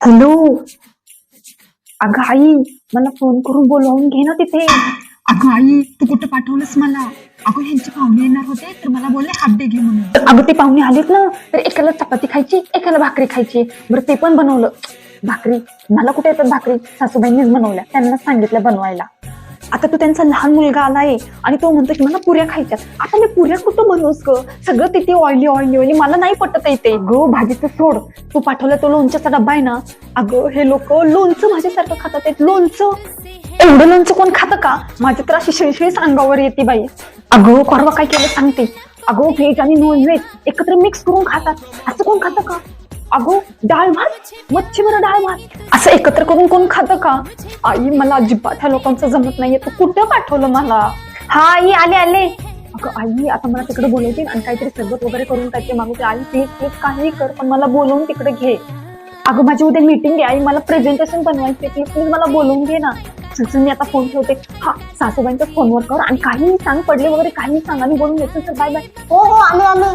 Hello. अगं आई, मला phone करून बोलवून घे ना तिथे. अगं आई, तू कुठं पाठवलंस मला? अगं ह्यांचे पाहुणे येणार होते तर मला बोलले हाफ डे घे म्हणून. अगं ते पाहुणे आलेत ना, तर एकाला चपाती खायची, एकाला भाकरी खायची. बरं ते पण बनवलं. भाकरी मला कुठे येतात भाकरी, सासूबाईंनीच बनवल्या, त्यांना सांगितलं बनवायला. आता तो त्यांचा लहान मुलगा आलाय आणि तो म्हणतो की मला पुऱ्या खायच्यात. आता मी पुऱ्या कुठं बनवूस ग? सगळं तिथे ऑइली ऑइली ऑइली, मला नाही पटत येते ग. भाजीचं सोड, तू पाठवला तो लोणच्याचा डब्बा आहे ना. अगं हे लोक लोणचं भाजीसारखं खातात आहेत. लोणचं, एवढं लोणचं कोण खातं का? माझ्या तर अशी शिळशिळीच अंगावर येते बाई. अगं परवा काय केलं सांगते. अगं व्हेज आणि नॉन व्हेज एकत्र मिक्स करून खातात. असं कोण खातं का? अगो डाळ भात, मच्छीवर डाळ भात असं एकत्र करून कोण खातं का? आई मला अजिबात ह्या लोकांचं जमत नाहीये. तू कुठं पाठवलं मला? हा आई, आले आले. अगं आई, आता मला तिकडे बोलवते आणि काहीतरी सरबत वगैरे करून काहीतरी मागवते. आई प्लीज प्लीज काही कर, पण मला बोलवून तिकडे घे. अगं माझी उद्या मीटिंग आहे आई, मला प्रेझेंटेशन बनवायचे. प्लीज प्लीज मला बोलवून घे ना. चल मी आता फोन ठेवते. हा, सासूबाईंच्या फोनवर कर आणि काही सांग, पडले वगैरे काही सांग आणि बोलून घेतो. Bye bye. हो हो, आलो आलो.